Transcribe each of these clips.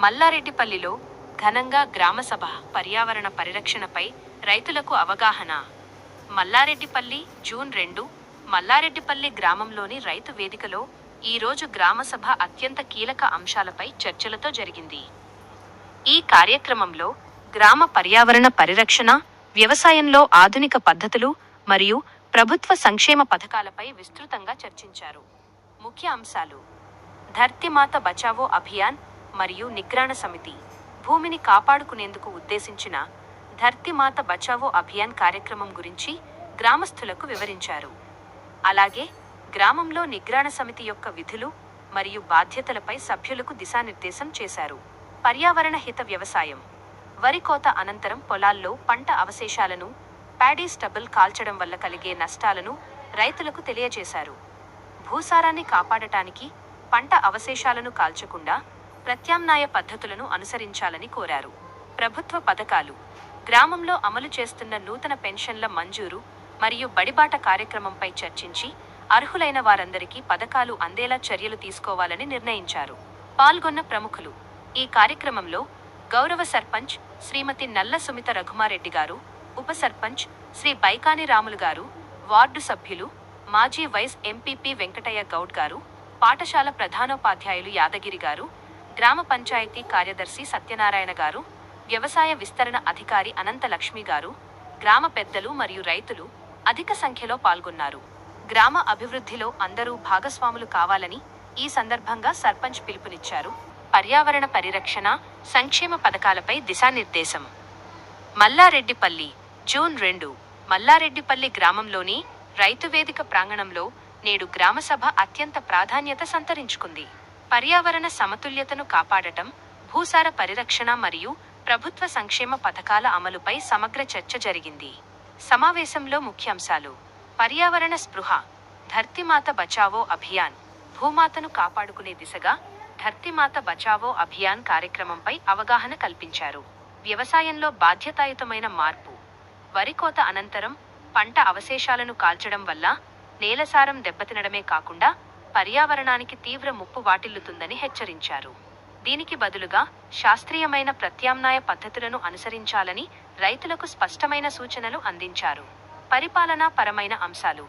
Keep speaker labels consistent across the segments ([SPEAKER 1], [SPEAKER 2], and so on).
[SPEAKER 1] మల్లారెడ్డిపల్లిలో ఘనంగా గ్రామసభ పర్యావరణ పరిరక్షణపై రైతులకు అవగాహన. మల్లారెడ్డిపల్లి, జూన్ 2. మల్లారెడ్డిపల్లి గ్రామంలోని రైతు వేదికలో ఈరోజు గ్రామసభ అత్యంత కీలక అంశాలపై చర్చలతో జరిగింది. ఈ కార్యక్రమంలో గ్రామ పర్యావరణ పరిరక్షణ, వ్యవసాయంలో ఆధునిక పద్ధతులు మరియు ప్రభుత్వ సంక్షేమ పథకాలపై విస్తృతంగా చర్చించారు. ముఖ్య అంశాలు: ధర్తీమాత బచావో అభియాన్ మరియు నిగ్రహణ సమితి. భూమిని కాపాడుకునేందుకు ఉద్దేశించిన ధర్తీమాత బచావో అభియాన్ కార్యక్రమం గురించి గ్రామస్తులకు వివరించారు. అలాగే గ్రామంలో నిగ్రహణ సమితి యొక్క విధులు మరియు బాధ్యతలపై సభ్యులకు దిశానిర్దేశం చేశారు. పర్యావరణ హిత వ్యవసాయం. వరి కోత అనంతరం పొలాల్లో పంట అవశేషాలను, ప్యాడీ స్టబుల్ కాల్చడం వల్ల కలిగే నష్టాలను రైతులకు తెలియజేశారు. భూసారాన్ని కాపాడటానికి పంట అవశేషాలను కాల్చకుండా ప్రత్యామ్నాయ పద్ధతులను అనుసరించాలని కోరారు. ప్రభుత్వ పథకాలు. గ్రామంలో అమలు చేస్తున్న నూతన పెన్షన్ల మంజూరు మరియు బడిబాట కార్యక్రమంపై చర్చించి అర్హులైన వారందరికీ పథకాలు అందేలా చర్యలు తీసుకోవాలని నిర్ణయించారు. పాల్గొన్న ప్రముఖులు. ఈ కార్యక్రమంలో గౌరవ సర్పంచ్ శ్రీమతి నల్ల సుమిత రఘుమారెడ్డి గారు, ఉప సర్పంచ్ శ్రీ బైకాని రాములు గారు, వార్డు సభ్యులు, మాజీ వైస్ ఎంపీపీ వెంకటయ్య గౌడ్ గారు, పాఠశాల ప్రధానోపాధ్యాయులు యాదగిరి గారు, గ్రామ పంచాయతీ కార్యదర్శి సత్యనారాయణ గారు, వ్యవసాయ విస్తరణ అధికారి అనంత లక్ష్మి గారు, గ్రామ పెద్దలు మరియు రైతులు అధిక సంఖ్యలో పాల్గొన్నారు. గ్రామ అభివృద్ధిలో అందరూ భాగస్వాములు కావాలని ఈ సందర్భంగా సర్పంచ్ పిలుపునిచ్చారు. పర్యావరణ పరిరక్షణ, సంక్షేమ పథకాలపై దిశానిర్దేశం. మల్లారెడ్డిపల్లి, జూన్ 2. మల్లారెడ్డిపల్లి గ్రామంలోని రైతువేదిక ప్రాంగణంలో నేడు గ్రామసభ అత్యంత ప్రాధాన్యత సంతరించుకుంది. పర్యావరణ సమతుల్యతను కాపాడటం, భూసార పరిరక్షణ మరియు ప్రభుత్వ సంక్షేమ పథకాల అమలుపై సమగ్ర చర్చ జరిగింది. సమావేశంలో ముఖ్యాంశాలు: పర్యావరణ స్పృహ, ధర్తీమాత బచావో అభియాన్. భూమాతను కాపాడుకునే దిశగా ధర్తీమాత బచావో అభియాన్ కార్యక్రమంపై అవగాహన కల్పించారు. వ్యవసాయంలో బాధ్యతాయుతమైన మార్పు. వరి కోత అనంతరం పంట అవశేషాలను కాల్చడం వల్ల నేలసారం దెబ్బతినడమే కాకుండా పర్యావరణానికి తీవ్ర ముప్పు వాటిల్లుతుందని హెచ్చరించారు. దీనికి బదులుగా శాస్త్రీయమైన ప్రత్యామ్నాయ పద్ధతులను అనుసరించాలని రైతులకు స్పష్టమైన సూచనలు అందించారు. పరిపాలనా పరమైన అంశాలు.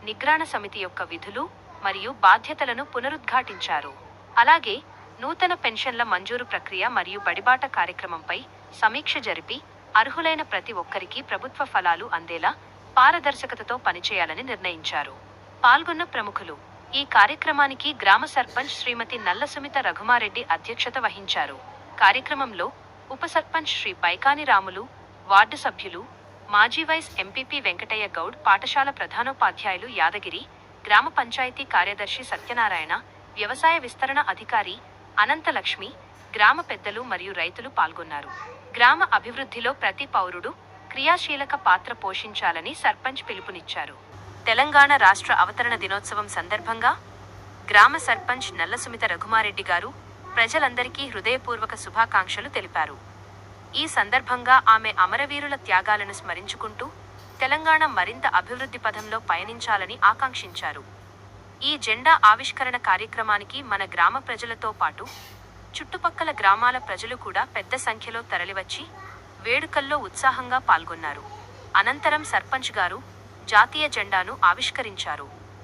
[SPEAKER 1] నిగ్రహణ సమితి యొక్క విధులు మరియు బాధ్యతలను పునరుద్ఘాటించారు. అలాగే నూతన పెన్షన్ల మంజూరు ప్రక్రియ మరియు బడిబాట కార్యక్రమంపై సమీక్ష జరిపి అర్హులైన ప్రతి ఒక్కరికి ప్రభుత్వ ఫలాలు అందేలా పారదర్శకతతో పనిచేయాలని నిర్ణయించారు. పాల్గొన్న ప్రముఖులు. ఈ కార్యక్రమానికి గ్రామ సర్పంచ్ శ్రీమతి నల్ల సుమిత రఘుమారెడ్డి అధ్యక్షత వహించారు. కార్యక్రమంలో ఉప సర్పంచ్ శ్రీ బైకాని రాములు, వార్డు సభ్యులు, మాజీ వైస్ ఎంపీపీ వెంకటయ్య గౌడ్, పాఠశాల ప్రధానోపాధ్యాయులు యాదగిరి, గ్రామ పంచాయతీ కార్యదర్శి సత్యనారాయణ, వ్యవసాయ విస్తరణ అధికారి అనంత లక్ష్మి, గ్రామ పెద్దలు మరియు రైతులు పాల్గొన్నారు. గ్రామ అభివృద్ధిలో ప్రతి పౌరుడు క్రియాశీలక పాత్ర పోషించాలని సర్పంచ్ పిలుపునిచ్చారు. తెలంగాణ రాష్ట్ర అవతరణ దినోత్సవం సందర్భంగా గ్రామ సర్పంచ్ నల్ల సుమిత రఘుమారెడ్డి గారు ప్రజలందరికీ హృదయపూర్వక శుభాకాంక్షలు తెలిపారు. ఈ సందర్భంగా ఆమె అమరవీరుల త్యాగాలను స్మరించుకుంటూ తెలంగాణ మరింత అభివృద్ధి పథంలో పయనించాలని ఆకాంక్షించారు. ఈ జెండా ఆవిష్కరణ కార్యక్రమానికి మన గ్రామ ప్రజలతో పాటు చుట్టుపక్కల గ్రామాల ప్రజలు కూడా పెద్ద సంఖ్యలో తరలివచ్చి వేడుకల్లో ఉత్సాహంగా పాల్గొన్నారు. అనంతరం సర్పంచ్ గారు జాతీయ జెండాను ఆవిష్కరించారు.